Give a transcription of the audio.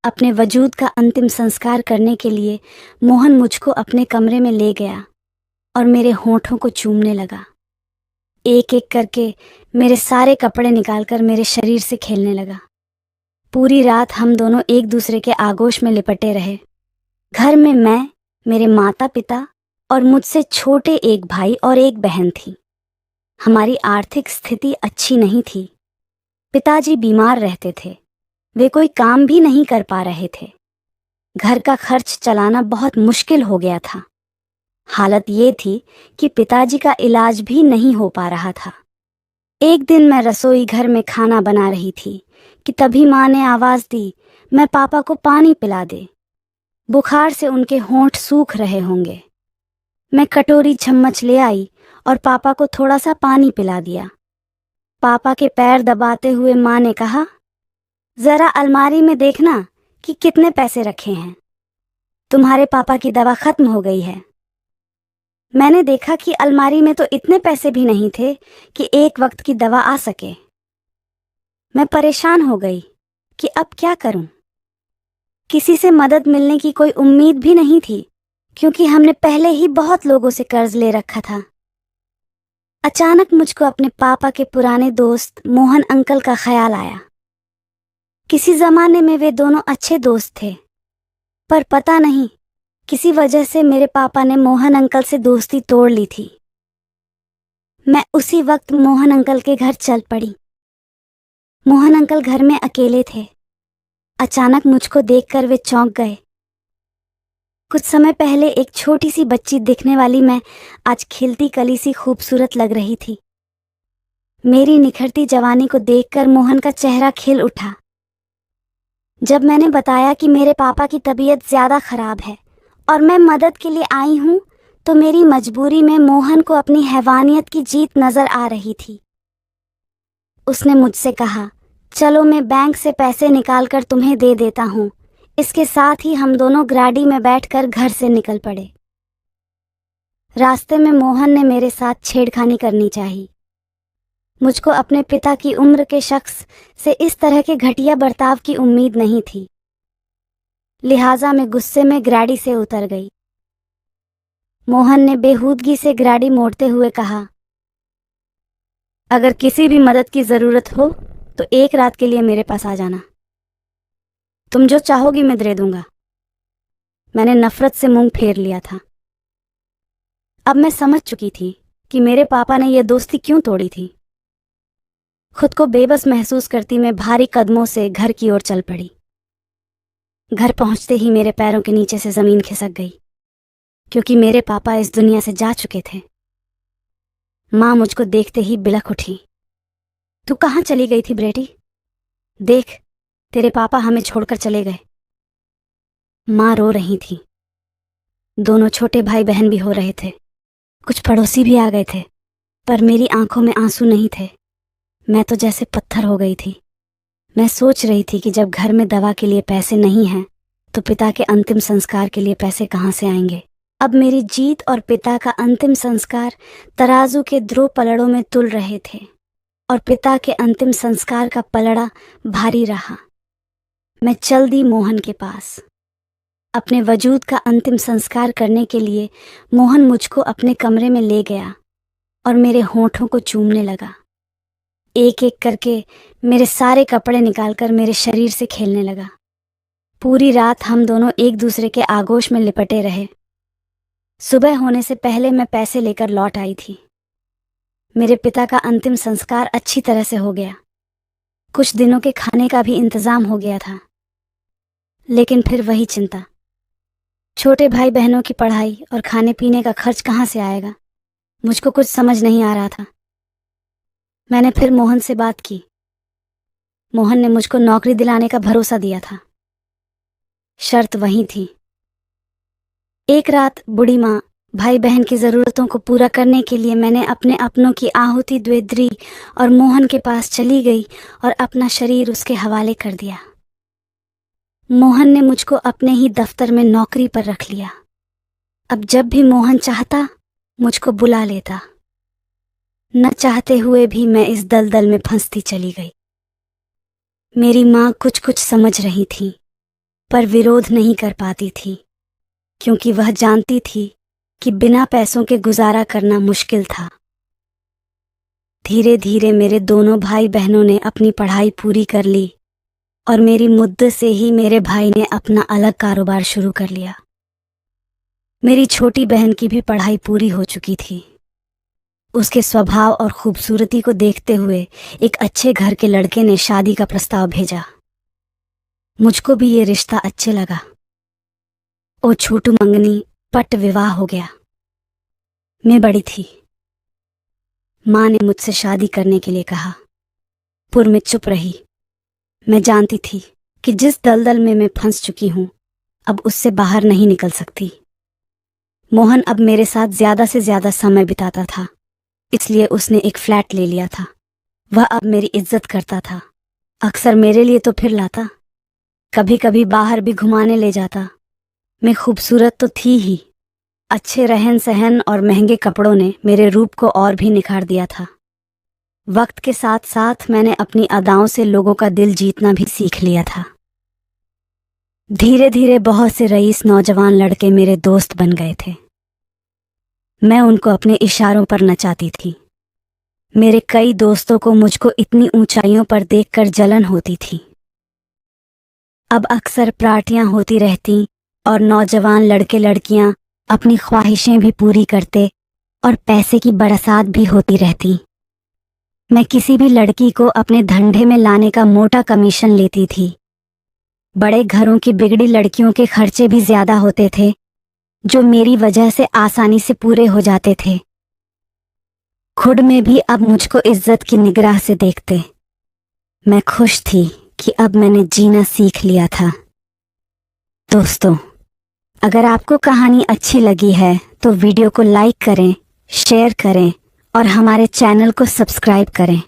अपने वजूद का अंतिम संस्कार करने के लिए मोहन मुझको अपने कमरे में ले गया और मेरे होठों को चूमने लगा। एक एक करके मेरे सारे कपड़े निकालकर मेरे शरीर से खेलने लगा। पूरी रात हम दोनों एक दूसरे के आगोश में लिपटे रहे। घर में मैं, मेरे माता पिता और मुझसे छोटे एक भाई और एक बहन थी। हमारी आर्थिक स्थिति अच्छी नहीं थी। पिताजी बीमार रहते थे, वे कोई काम भी नहीं कर पा रहे थे। घर का खर्च चलाना बहुत मुश्किल हो गया था। हालत ये थी कि पिताजी का इलाज भी नहीं हो पा रहा था। एक दिन मैं रसोई घर में खाना बना रही थी कि तभी माँ ने आवाज़ दी, मैं पापा को पानी पिला दे, बुखार से उनके होंठ सूख रहे होंगे। मैं कटोरी चम्मच ले आई और पापा को थोड़ा सा पानी पिला दिया। पापा के पैर दबाते हुए माँ ने कहा, जरा अलमारी में देखना कि कितने पैसे रखे हैं, तुम्हारे पापा की दवा खत्म हो गई है। मैंने देखा कि अलमारी में तो इतने पैसे भी नहीं थे कि एक वक्त की दवा आ सके। मैं परेशान हो गई कि अब क्या करूं। किसी से मदद मिलने की कोई उम्मीद भी नहीं थी, क्योंकि हमने पहले ही बहुत लोगों से कर्ज ले रखा था। अचानक मुझको अपने पापा के पुराने दोस्त मोहन अंकल का ख्याल आया। किसी जमाने में वे दोनों अच्छे दोस्त थे, पर पता नहीं किसी वजह से मेरे पापा ने मोहन अंकल से दोस्ती तोड़ ली थी। मैं उसी वक्त मोहन अंकल के घर चल पड़ी। मोहन अंकल घर में अकेले थे। अचानक मुझको देखकर वे चौंक गए। कुछ समय पहले एक छोटी सी बच्ची दिखने वाली मैं आज खिलती कली सी खूबसूरत लग रही थी। मेरी निखरती जवानी को देखकर मोहन का चेहरा खिल उठा। जब मैंने बताया कि मेरे पापा की तबीयत ज्यादा खराब है और मैं मदद के लिए आई हूं, तो मेरी मजबूरी में मोहन को अपनी हैवानियत की जीत नजर आ रही थी। उसने मुझसे कहा, चलो मैं बैंक से पैसे निकालकर तुम्हें दे देता हूं। इसके साथ ही हम दोनों गाड़ी में बैठकर घर से निकल पड़े। रास्ते में मोहन ने मेरे साथ छेड़खानी करनी चाहिए। मुझको अपने पिता की उम्र के शख्स से इस तरह के घटिया बर्ताव की उम्मीद नहीं थी, लिहाजा मैं गुस्से में गाड़ी से उतर गई। मोहन ने बेहूदगी से गाड़ी मोड़ते हुए कहा, अगर किसी भी मदद की जरूरत हो तो एक रात के लिए मेरे पास आ जाना, तुम जो चाहोगी मैं दे दूंगा। मैंने नफरत से मुंह फेर लिया था। अब मैं समझ चुकी थी कि मेरे पापा ने यह दोस्ती क्यों तोड़ी थी। खुद को बेबस महसूस करती मैं भारी कदमों से घर की ओर चल पड़ी। घर पहुंचते ही मेरे पैरों के नीचे से जमीन खिसक गई, क्योंकि मेरे पापा इस दुनिया से जा चुके थे। माँ मुझको देखते ही बिलख उठी, तू कहाँ चली गई थी बेटी? देख, तेरे पापा हमें छोड़कर चले गए। माँ रो रही थी। दोनों छोटे भाई बहन भी हो रहे थे। कुछ पड़ोसी भी आ गए थे, पर मेरी आंखों में आंसू नहीं थे। मैं तो जैसे पत्थर हो गई थी। मैं सोच रही थी कि जब घर में दवा के लिए पैसे नहीं हैं, तो पिता के अंतिम संस्कार के लिए पैसे कहाँ से आएंगे। अब मेरी जीत और पिता का अंतिम संस्कार तराजू के दो पलड़ों में तुल रहे थे, और पिता के अंतिम संस्कार का पलड़ा भारी रहा। मैं चल दी मोहन के पास। अपने वजूद का अंतिम संस्कार करने के लिए मोहन मुझको अपने कमरे में ले गया और मेरे होठों को चूमने लगा। एक एक करके मेरे सारे कपड़े निकालकर मेरे शरीर से खेलने लगा। पूरी रात हम दोनों एक दूसरे के आगोश में लिपटे रहे। सुबह होने से पहले मैं पैसे लेकर लौट आई थी। मेरे पिता का अंतिम संस्कार अच्छी तरह से हो गया। कुछ दिनों के खाने का भी इंतजाम हो गया था, लेकिन फिर वही चिंता। छोटे भाई बहनों की पढ़ाई और खाने पीने का खर्च कहाँ से आएगा? मुझको कुछ समझ नहीं आ रहा था। मैंने फिर मोहन से बात की। मोहन ने मुझको नौकरी दिलाने का भरोसा दिया था। शर्त वही थी। एक रात बूढ़ी माँ भाई बहन की ज़रूरतों को पूरा करने के लिए मैंने अपने अपनों की आहुति दे दी और मोहन के पास चली गई और अपना शरीर उसके हवाले कर दिया। मोहन ने मुझको अपने ही दफ्तर में नौकरी पर रख लिया। अब जब भी मोहन चाहता मुझको बुला लेता। न चाहते हुए भी मैं इस दलदल में फंसती चली गई। मेरी माँ कुछ कुछ समझ रही थी। पर विरोध नहीं कर पाती थी, क्योंकि वह जानती थी कि बिना पैसों के गुजारा करना मुश्किल था। धीरे धीरे मेरे दोनों भाई बहनों ने अपनी पढ़ाई पूरी कर ली और मेरी मुद्दत से ही मेरे भाई ने अपना अलग कारोबार शुरू कर लिया। मेरी छोटी बहन की भी पढ़ाई पूरी हो चुकी थी। उसके स्वभाव और खूबसूरती को देखते हुए एक अच्छे घर के लड़के ने शादी का प्रस्ताव भेजा। मुझको भी ये रिश्ता अच्छे लगा। ओ छोटू मंगनी पट विवाह हो गया। मैं बड़ी थी। माँ ने मुझसे शादी करने के लिए कहा। पुर में चुप रही। मैं जानती थी कि जिस दलदल में मैं फंस चुकी हूं, अब उससे बाहर नहीं निकल सकती। मोहन अब मेरे साथ ज्यादा से ज्यादा समय बिताता था, इसलिए उसने एक फ्लैट ले लिया था। वह अब मेरी इज्जत करता था। अक्सर मेरे लिए तो फिर लाता, कभी कभी बाहर भी घुमाने ले जाता। मैं खूबसूरत तो थी ही, अच्छे रहन सहन और महंगे कपड़ों ने मेरे रूप को और भी निखार दिया था। वक्त के साथ साथ मैंने अपनी अदाओं से लोगों का दिल जीतना भी सीख लिया था। धीरे धीरे बहुत से रईस नौजवान लड़के मेरे दोस्त बन गए थे। मैं उनको अपने इशारों पर नचाती थी। मेरे कई दोस्तों को मुझको इतनी ऊंचाइयों पर देखकर जलन होती थी। अब अक्सर पार्टियां होती रहती और नौजवान लड़के लड़कियां अपनी ख्वाहिशें भी पूरी करते और पैसे की बरसात भी होती रहती। मैं किसी भी लड़की को अपने धंधे में लाने का मोटा कमीशन लेती थी। बड़े घरों की बिगड़ी लड़कियों के खर्चे भी ज्यादा होते थे, जो मेरी वजह से आसानी से पूरे हो जाते थे। खुद में भी अब मुझको इज्जत की निगाह से देखते। मैं खुश थी कि अब मैंने जीना सीख लिया था। दोस्तों, अगर आपको कहानी अच्छी लगी है तो वीडियो को लाइक करें, शेयर करें और हमारे चैनल को सब्सक्राइब करें।